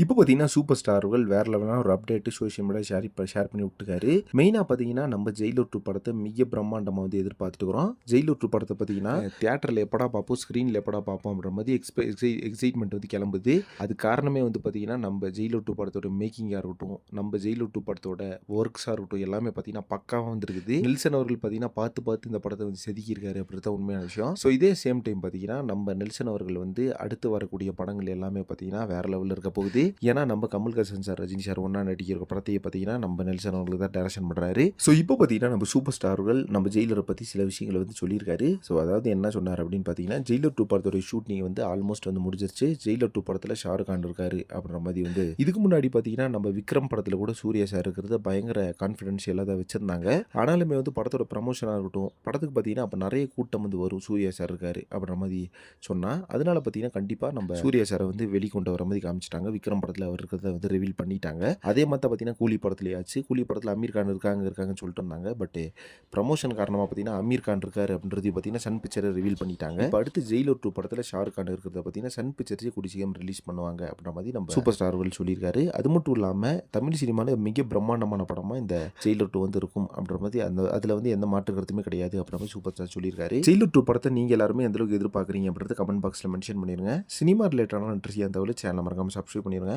இப்போ பார்த்தீங்கன்னா, சூப்பர் ஸ்டார்கள் வேற லெவலான ஒரு அப்டேட் சோசியல் மீடியால ஷேர் பண்ணி விட்டுருக்காரு. மெயினா பார்த்தீங்கன்னா, நம்ம ஜெயிலர் 2 படத்த மிக பிரம்மாண்டமா வந்து எதிர்பார்த்துட்டு இருக்கிறோம். ஜெயிலர் 2 படத்த பார்த்தீங்கன்னா, தியேட்டர்ல எப்படா பார்ப்போம், ஸ்க்ரீன்ல எப்படா பார்ப்போம் அப்படின்ற மாதிரி எக்ஸைட்மென்ட் வந்து கிளம்புது. அது காரணமே வந்து பார்த்தீங்கன்னா, நம்ம ஜெயிலர் 2 படத்தோட மேக்கிங்கா இருக்கட்டும், நம்ம ஜெயிலர் 2 படத்தோட ஒர்க்ஸா இருக்கட்டும், எல்லாமே பார்த்தீங்கன்னா பக்காவா வந்திருக்குது. நெல்சன் அவர்கள் பார்த்தீங்கன்னா, பார்த்து இந்த படத்த வந்து செதுக்கியிருக்காரு அப்படின்றது தான் உண்மையான விஷயம். ஸோ இதே சேம் டைம் பார்த்தீங்கன்னா, நம்ம நெல்சன் அவர்கள் வந்து அடுத்து வரக்கூடிய படங்கள் எல்லாமே பார்த்தீங்கன்னா, வேற லெவல்ல இருக்க போகுது. ஏன்னா நம்ம கமல்ஹாசன் சார், ரஜினி சார் ஒன்றா நடிக்கிற படத்தையே பார்த்தீங்கன்னா நம்ம நெல்சன் அவர்களுக்கு தான் டைரக்ஷன் பண்ணுறாரு. ஸோ இப்போ பார்த்தீங்கன்னா நம்ம சூப்பர் ஸ்டார்கள் நம்ம ஜெயிலரை பற்றி சில விஷயங்களை வந்து சொல்லியிருக்காரு. ஸோ அதாவது என்ன சொன்னார் அப்படின்னு பார்த்தீங்கன்னா, ஜெயிலர் 2 படத்தோட ஷூட்டிங் வந்து ஆல்மோஸ்ட் வந்து முடிஞ்சிருச்சு. ஜெயிலர் 2 படத்தில் ஷாருக் கான் இருக்காரு அப்படின்ற மாதிரி வந்து இதுக்கு முன்னாடி பார்த்தீங்கன்னா நம்ம விக்ரம் படத்தில் கூட சூர்யா சார் இருக்கிறத பயங்கர கான்ஃபிடென்ஷியலாக தான் வச்சிருந்தாங்க. ஆனாலுமே வந்து படத்தோட ப்ரமோஷனாக இருக்கட்டும், படத்துக்கு பார்த்தீங்கன்னா அப்போ நிறைய கூட்டம் வந்து வரும், சூர்யா சார் இருக்காரு அப்படின்ற மாதிரி சொன்னால் அதனால பார்த்தீங்கன்னா கண்டிப்பாக நம்ம சூர்யா சாரை வந்து வெளிக்கொண்டு வர மாதிரி காமிச்சிட்டாங்க. விக்ரம் படத்தில் அவர் இருக்கிறத வந்து ரிவீல் பண்ணிட்டாங்க. அதே மாதிரி பார்த்தீங்கன்னா கூலி படத்துலயாச்சு, கூலி படத்தில் அமீர் கான் இருக்காங்கன்னு சொல்லிட்டு இருந்தாங்க. பட் ப்ரமோஷன் காரணமாக பார்த்தீங்கன்னா அமீர் கான் இருக்காரு அப்படின்றது பார்த்தீங்கன்னா சன் பிக்சரை ரிவீல் பண்ணிட்டாங்க. இப்போ அடுத்து ஜெயிலர் 2 படத்தில் ஷாருக் கான் இருக்கிறத பார்த்தீங்கன்னா சன் பிக்சர்ஸே கூடிய சீக்கிரம் ரிலீஸ் பண்ணுவாங்க அப்படின்ற மாதிரி நம்ம சூப்பர் ஸ்டார் அவர்கள் சொல்லியிருக்காரு. அது மட்டும் இல்லாமல் தமிழ் சினிமாவில் மிக பிரம்மாண்டமான படமாக இந்த ஜெயிலர் 2 வந்து இருக்கும் அப்படின்ற மாதிரி அதில் வந்து எந்த மாற்று கருத்துமே கிடையாது அப்படின்ற மாதிரி சூப்பர் ஸ்டார் சொல்லியிருக்காரு. ஜெயிலர் 2 படத்தை நீங்கள் எல்லாருமே எந்த அளவுக்கு எதிர்பார்க்குறீங்க அப்படின்றத கமெண்ட் பாக்ஸில் மென்ஷன் பண்ணிருங்க. சினிமா ரிலேட்டடான இன்ட்ரெஸ்டியான தகவல் சேனலை மறக்காம சப்ஸ்கிரைப் பண்ணிருங்க.